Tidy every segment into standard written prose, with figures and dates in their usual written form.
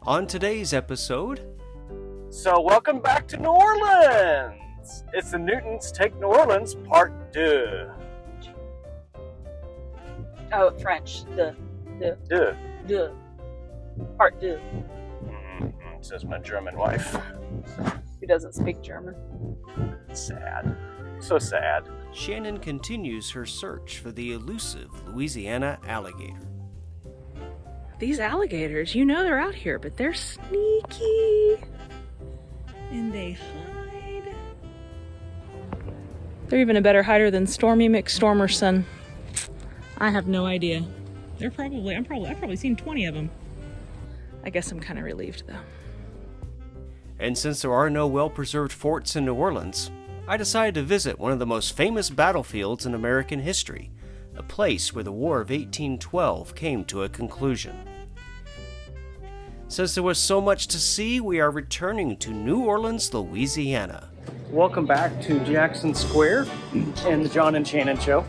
On today's episode... So welcome back to New Orleans! It's the Newtons Take New Orleans Part 2. Oh, French. Part 2. Says my German wife. Who doesn't speak German. Sad. So sad. Shannon continues her search for the elusive Louisiana alligator. These alligators, you know they're out here, but they're sneaky. And they hide. They're even a better hider than Stormy McStormerson. I have no idea. I've probably seen 20 of them. I guess I'm kind of relieved though. And since there are no well-preserved forts in New Orleans, I decided to visit one of the most famous battlefields in American history, a place where the War of 1812 came to a conclusion. Since there was so much to see, we are returning to New Orleans, Louisiana. Welcome back to Jackson Square and the John and Shannon show.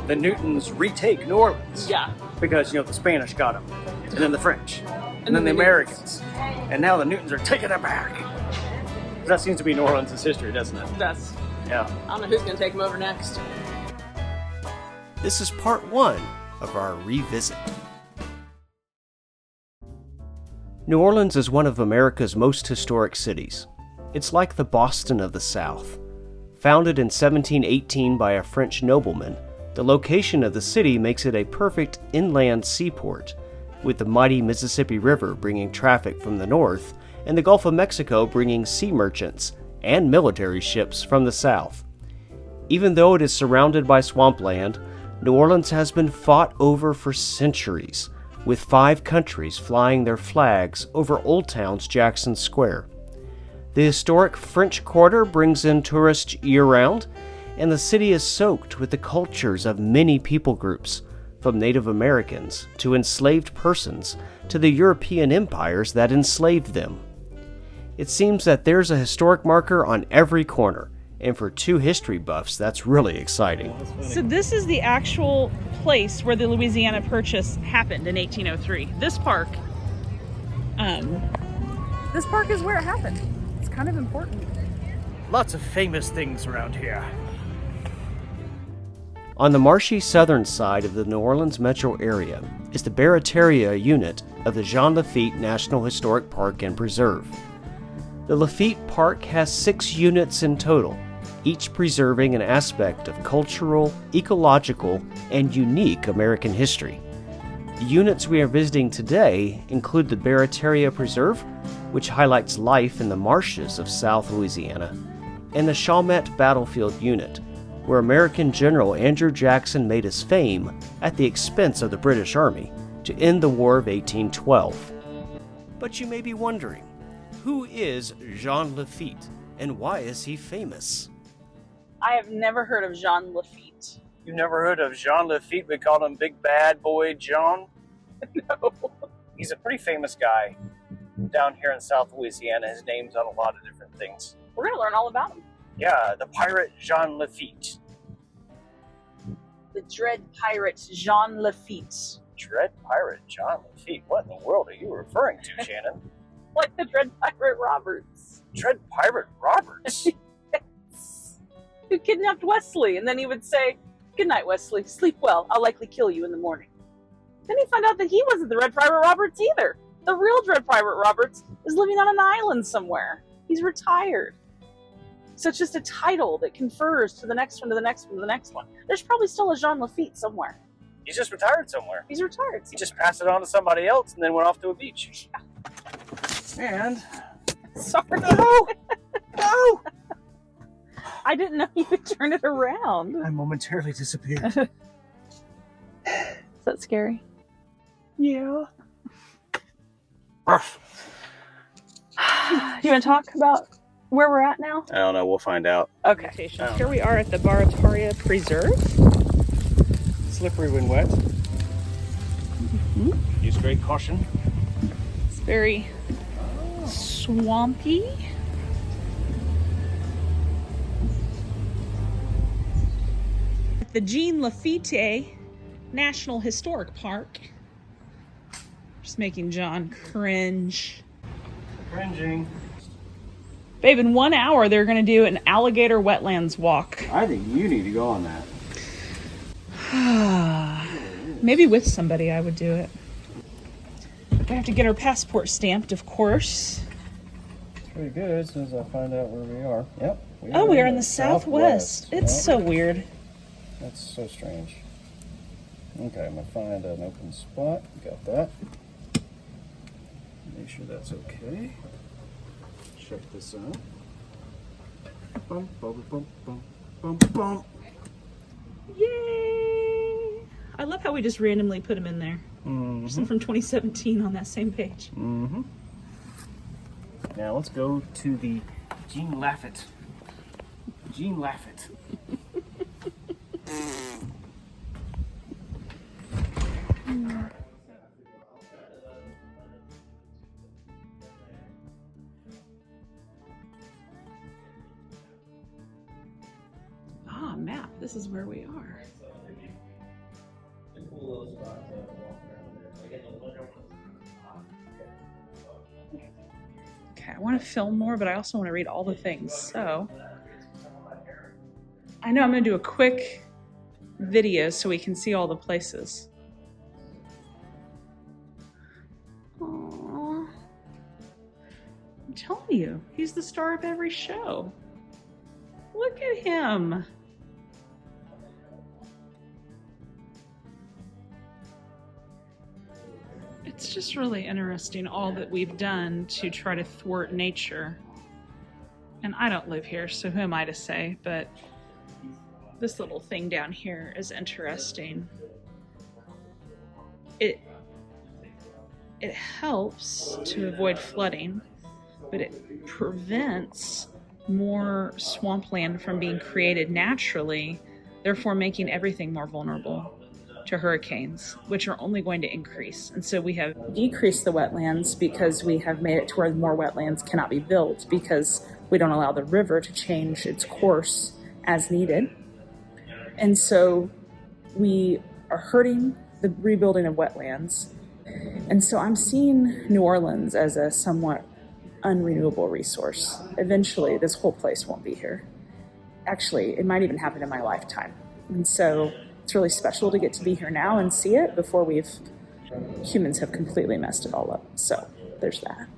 The Newtons retake New Orleans. Yeah. Because, the Spanish got them. And then the French. And then the Americans. And now the Newtons are taking it back. That seems to be New Orleans' history, doesn't it? That's. Yeah. I don't know who's going to take them over next. This is part 1 of our revisit. New Orleans is one of America's most historic cities. It's like the Boston of the South. Founded in 1718 by a French nobleman, the location of the city makes it a perfect inland seaport, with the mighty Mississippi River bringing traffic from the north and the Gulf of Mexico bringing sea merchants and military ships from the south. Even though it is surrounded by swampland, New Orleans has been fought over for centuries, with 5 countries flying their flags over Old Town's Jackson Square. The historic French Quarter brings in tourists year-round, and the city is soaked with the cultures of many people groups, from Native Americans to enslaved persons to the European empires that enslaved them. It seems that there's a historic marker on every corner, and for 2 history buffs, that's really exciting. So this is the actual place where the Louisiana Purchase happened in 1803. This park is where it happened. It's kind of important. Lots of famous things around here. On the marshy southern side of the New Orleans metro area is the Barataria unit of the Jean Lafitte National Historic Park and Preserve. The Lafitte Park has 6 units in total, each preserving an aspect of cultural, ecological, and unique American history. The units we are visiting today include the Barataria Preserve, which highlights life in the marshes of South Louisiana, and the Chalmette Battlefield Unit, where American General Andrew Jackson made his fame at the expense of the British Army to end the War of 1812. But you may be wondering, who is Jean Lafitte, and why is he famous? I have never heard of Jean Lafitte. You've never heard of Jean Lafitte? We called him Big Bad Boy John? No. He's a pretty famous guy down here in South Louisiana. His name's on a lot of different things. We're going to learn all about him. Yeah, the pirate Jean Lafitte. The dread pirate Jean Lafitte. Dread pirate Jean Lafitte? What in the world are you referring to, Shannon? Like the dread pirate Roberts. Dread pirate Roberts? Yes. Who kidnapped Wesley, and then he would say, "Good night, Wesley. Sleep well. I'll likely kill you in the morning." Then he found out that he wasn't the Dread Pirate Roberts either. The real Dread Pirate Roberts is living on an island somewhere. He's retired. So it's just a title that confers to the next one, to the next one, to the next one. There's probably still a Jean Lafitte somewhere. He's just retired somewhere. He's retired. He just passed it on to somebody else and then went off to a beach. And... Sorry. No! No! I didn't know you could turn it around. I momentarily disappeared. Is that scary? Yeah. You want to talk about where we're at now? I don't know. We'll find out. Okay. Here we are at the Barataria Preserve. Slippery when wet. Use great caution. It's very swampy. The Jean Lafitte National Historic Park. Just making John cringe. Cringing. Babe, in 1 hour, they're going to do an alligator wetlands walk. I think you need to go on that. Maybe with somebody I would do it. We have to get our passport stamped, of course. It's pretty good as soon as I find out where we are. Yep. We are in the southwest. It's Yep. so weird. That's so strange. Okay, I'm gonna find an open spot. Got that. Make sure that's okay. Check this out. Bum, bum, bum, bum, bum, bum. Yay! I love how we just randomly put them in there. Mm-hmm. Some from 2017 on that same page. Mm-hmm. Now let's go to the Jean Lafitte. Jean Lafitte. Ah, map. This is where we are. Okay, I want to film more, but I also want to read all the things. So, I know I'm going to do a quick video so we can see all the places. Aww. I'm telling you, he's the star of every show. Look at him. It's just really interesting all that we've done to try to thwart nature. And I don't live here, so who am I to say? But this little thing down here is interesting. It helps to avoid flooding, but it prevents more swampland from being created naturally, therefore making everything more vulnerable to hurricanes, which are only going to increase. And so we have decreased the wetlands because we have made it to where more wetlands cannot be built because we don't allow the river to change its course as needed. And so we are hurting the rebuilding of wetlands. And so I'm seeing New Orleans as a somewhat unrenewable resource. Eventually, this whole place won't be here. Actually, it might even happen in my lifetime. And so it's really special to get to be here now and see it before humans have completely messed it all up. So there's that.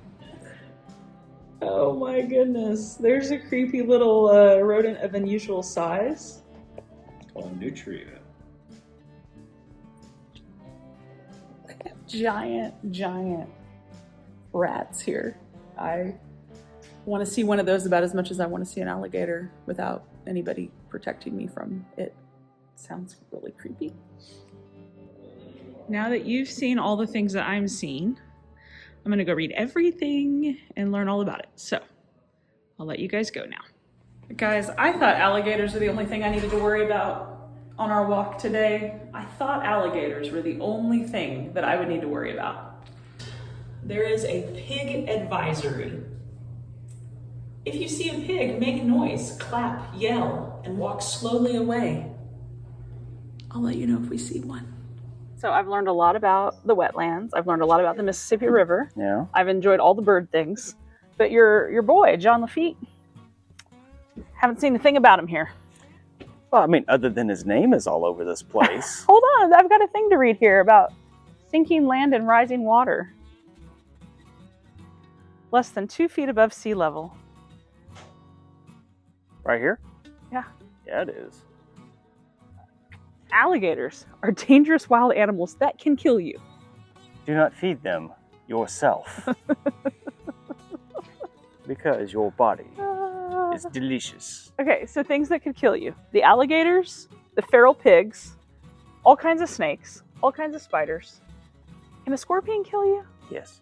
Oh my goodness. There's a creepy little rodent of unusual size. Called nutria. Giant rats here. I want to see one of those about as much as I want to see an alligator without anybody protecting me from it. Sounds really creepy. Now that you've seen all the things that I'm seeing, I'm going to go read everything and learn all about it. So I'll let you guys go now. Guys, I thought alligators were the only thing I needed to worry about on our walk today. I thought alligators were the only thing that I would need to worry about. There is a pig advisory. If you see a pig, make noise, clap, yell, and walk slowly away. I'll let you know if we see one. So I've learned a lot about the wetlands. I've learned a lot about the Mississippi River. Yeah. I've enjoyed all the bird things. But your boy, John Lafitte, haven't seen a thing about him here. Well, I mean, other than his name is all over this place. Hold on, I've got a thing to read here about sinking land and rising water. Less than 2 feet above sea level. Right here? Yeah. Yeah, it is. Alligators are dangerous wild animals that can kill you. Do not feed them yourself. Because your body is delicious. Okay, so things that could kill you. The alligators, the feral pigs, all kinds of snakes, all kinds of spiders. Can a scorpion kill you? Yes.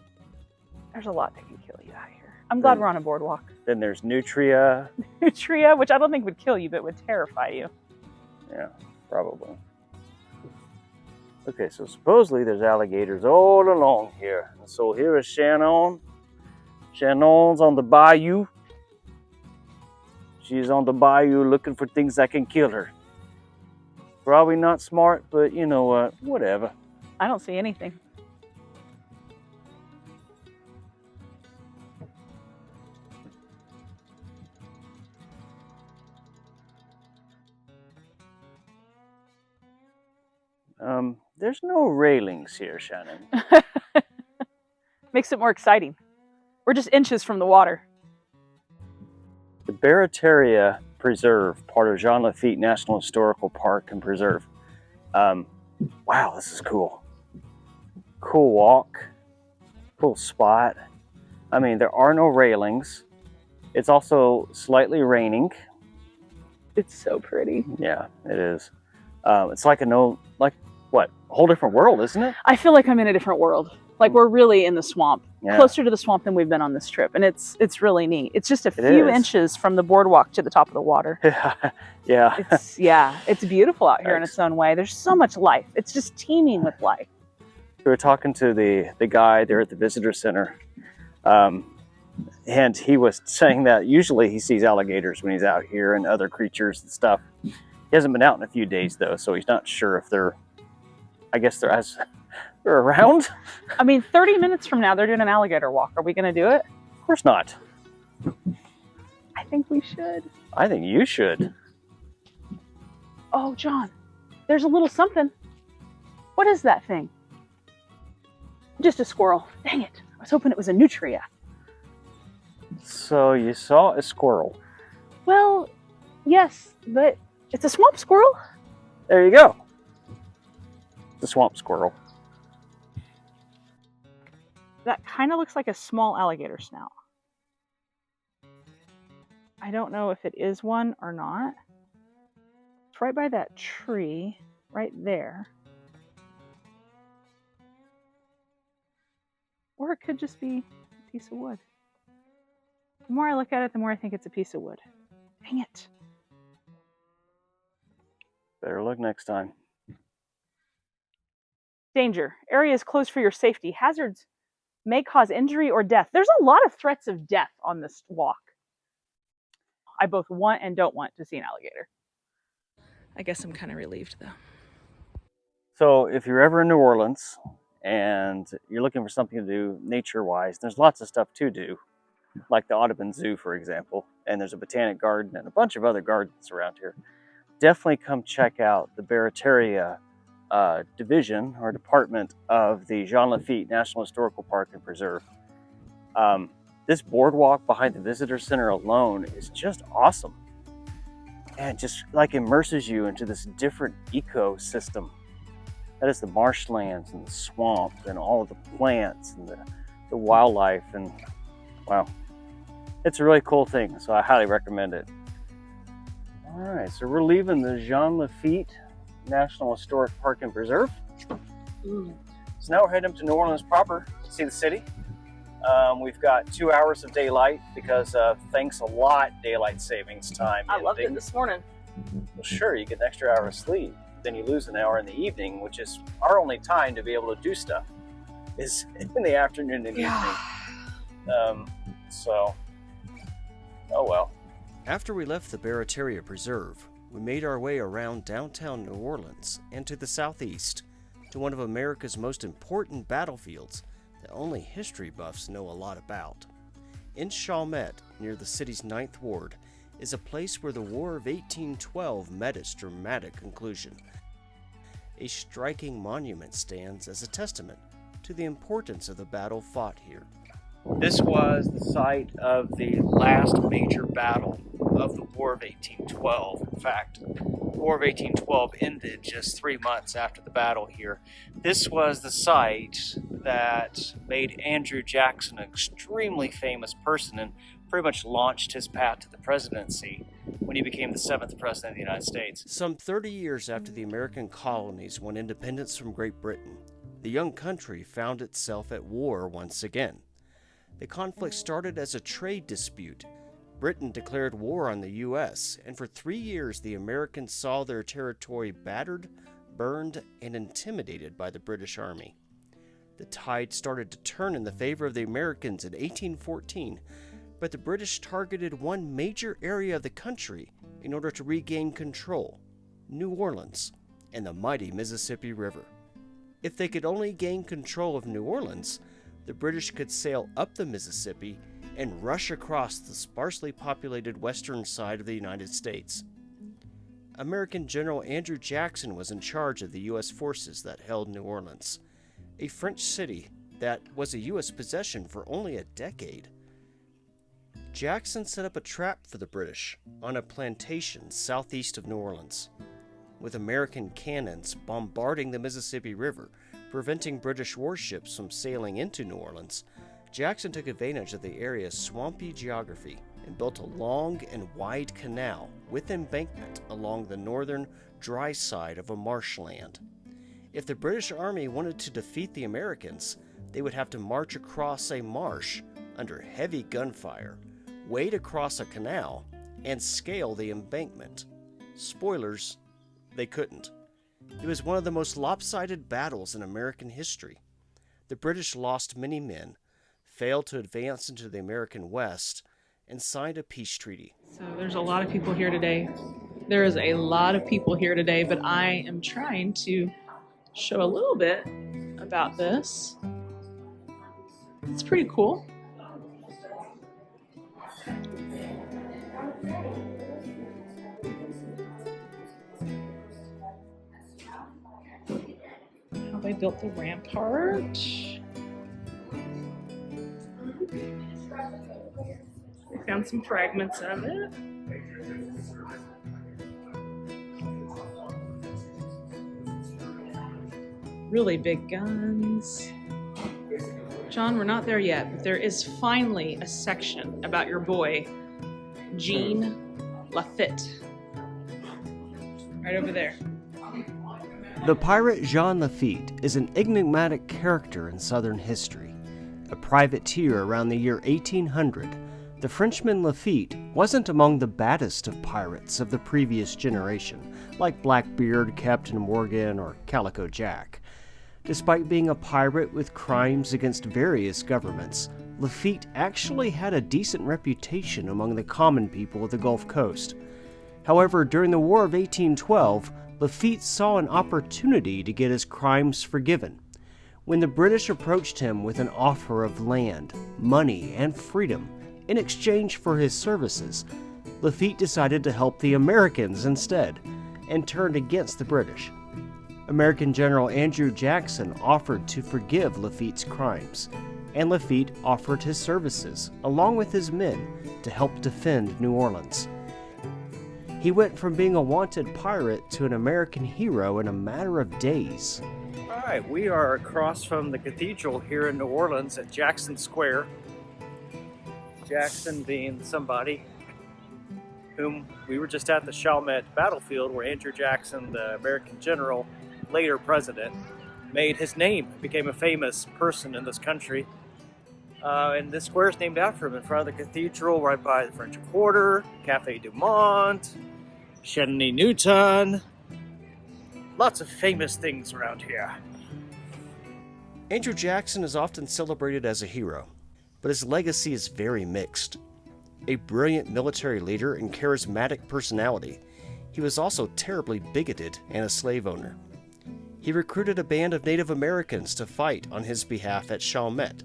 There's a lot that can kill you out here. I'm glad we're on a boardwalk. Then there's nutria. Nutria, which I don't think would kill you, but would terrify you. Yeah, probably. Okay, so supposedly there's alligators all along here. And so here is Shannon. Shannon's on the bayou. She's on the bayou looking for things that can kill her. Probably not smart, but you know what? Whatever. I don't see anything. There's no railings here, Shannon. Makes it more exciting. We're just inches from the water. The Barataria Preserve, part of Jean Lafitte National Historical Park and Preserve. Wow, this is cool. Cool walk, cool spot. I mean, there are no railings. It's also slightly raining. It's so pretty. Yeah, it is. It's like a whole different world, isn't it? I feel like I'm in a different world. Like we're really in the swamp, Yeah. closer to the swamp than we've been on this trip, and it's really neat. It's just a few inches from the boardwalk to the top of the water. Yeah. It's beautiful out here in its own way. There's so much life. It's just teeming with life. We were talking to the guy there at the visitor center, and he was saying that usually he sees alligators when he's out here and other creatures and stuff. He hasn't been out in a few days though, so he's not sure if they're around. I mean, 30 minutes from now, they're doing an alligator walk. Are we going to do it? Of course not. I think we should. I think you should. Oh, John, there's a little something. What is that thing? Just a squirrel. Dang it. I was hoping it was a nutria. So you saw a squirrel. Well, yes, but it's a swamp squirrel. There you go. The swamp squirrel. That kind of looks like a small alligator snout. I don't know if it is one or not. It's right by that tree, right there. Or it could just be a piece of wood. The more I look at it, the more I think it's a piece of wood. Dang it. Better look next time. Danger. Areas closed for your safety. Hazards may cause injury or death. There's a lot of threats of death on this walk. I both want and don't want to see an alligator. I guess I'm kind of relieved, though. So if you're ever in New Orleans and you're looking for something to do nature-wise, there's lots of stuff to do, like the Audubon Zoo, for example, and there's a botanic garden and a bunch of other gardens around here. Definitely come check out the Barataria division or department of the Jean Lafitte National Historical Park and Preserve. This boardwalk behind the visitor center alone is just awesome, and just like immerses you into this different ecosystem. That is the marshlands and the swamp and all of the plants and the wildlife, and wow, it's a really cool thing. So I highly recommend it. All right, so we're leaving the Jean Lafitte National Historic Park and Preserve. So now we're heading up to New Orleans proper to see the city. We've got 2 hours of daylight because thanks a lot daylight savings time. I loved it this morning. Well, sure, you get an extra hour of sleep. Then you lose an hour in the evening, which is our only time to be able to do stuff, is in the afternoon and evening. So, oh well. After we left the Barataria Preserve, we made our way around downtown New Orleans and to the southeast to one of America's most important battlefields that only history buffs know a lot about. In Chalmette, near the city's 9th Ward, is a place where the War of 1812 met its dramatic conclusion. A striking monument stands as a testament to the importance of the battle fought here. This was the site of the last major battle of the War of 1812. In fact, the War of 1812 ended just 3 months after the battle here. This was the site that made Andrew Jackson an extremely famous person and pretty much launched his path to the presidency when he became the 7th president of the United States. Some 30 years after the American colonies won independence from Great Britain, the young country found itself at war once again. The conflict started as a trade dispute. Britain declared war on the U.S., and for 3 years the Americans saw their territory battered, burned, and intimidated by the British Army. The tide started to turn in the favor of the Americans in 1814, but the British targeted one major area of the country in order to regain control: New Orleans and the mighty Mississippi River. If they could only gain control of New Orleans, the British could sail up the Mississippi and rush across the sparsely populated western side of the United States. American General Andrew Jackson was in charge of the U.S. forces that held New Orleans, a French city that was a U.S. possession for only a decade. Jackson set up a trap for the British on a plantation southeast of New Orleans, with American cannons bombarding the Mississippi River, preventing British warships from sailing into New Orleans. Jackson took advantage of the area's swampy geography and built a long and wide canal with embankment along the northern, dry side of a marshland. If the British Army wanted to defeat the Americans, they would have to march across a marsh under heavy gunfire, wade across a canal, and scale the embankment. Spoilers, they couldn't. It was one of the most lopsided battles in American history. The British lost many men, failed to advance into the American West, and signed a peace treaty. So there's a lot of people here today. There is a lot of people here today, but I am trying to show a little bit about this. It's pretty cool. How they built the rampart. We found some fragments of it. Really big guns. John, we're not there yet, but there is finally a section about your boy, Jean Lafitte. Right over there. The pirate Jean Lafitte is an enigmatic character in Southern history. A privateer around the year 1800, the Frenchman Lafitte wasn't among the baddest of pirates of the previous generation, like Blackbeard, Captain Morgan, or Calico Jack. Despite being a pirate with crimes against various governments, Lafitte actually had a decent reputation among the common people of the Gulf Coast. However, during the War of 1812, Lafitte saw an opportunity to get his crimes forgiven. When the British approached him with an offer of land, money, and freedom in exchange for his services, Lafitte decided to help the Americans instead, and turned against the British. American General Andrew Jackson offered to forgive Lafitte's crimes, and Lafitte offered his services, along with his men, to help defend New Orleans. He went from being a wanted pirate to an American hero in a matter of days. All right, we are across from the cathedral here in New Orleans at Jackson Square. Jackson being somebody whom we were just at the Chalmette battlefield where Andrew Jackson, the American general, later president, made his name, became a famous person in this country. And this square is named after him in front of the cathedral, right by the French Quarter, Cafe Du Monde, Shannon Newton. Lots of famous things around here. Andrew Jackson is often celebrated as a hero, but his legacy is very mixed. A brilliant military leader and charismatic personality, he was also terribly bigoted and a slave owner. He recruited a band of Native Americans to fight on his behalf at Chalmette.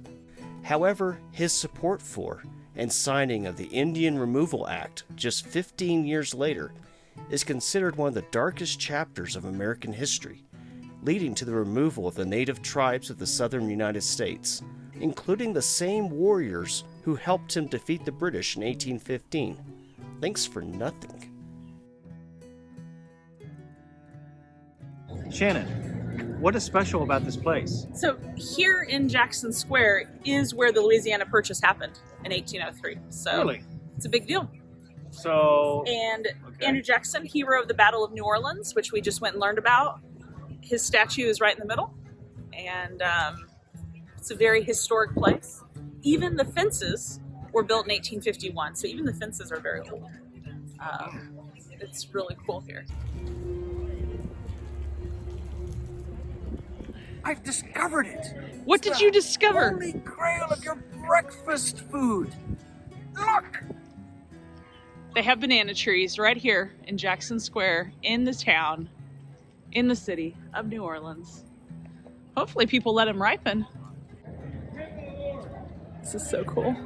However, his support for and signing of the Indian Removal Act just 15 years later is considered one of the darkest chapters of American history, leading to the removal of the native tribes of the southern United States, including the same warriors who helped him defeat the British in 1815. Thanks for nothing. Shannon, what is special about this place? So here in Jackson Square is where the Louisiana Purchase happened in 1803. So Really? it's a big deal. So, And okay. Andrew Jackson, hero of the Battle of New Orleans, which we just went and learned about, his statue is right in the middle. And it's a very historic place. Even the fences were built in 1851, so even the fences are very old. It's really cool here. I've discovered it. What did you discover? Holy grail of your breakfast food. Look! They have banana trees right here in Jackson Square, in the town, in the city of New Orleans. Hopefully people let them ripen. This is so cool.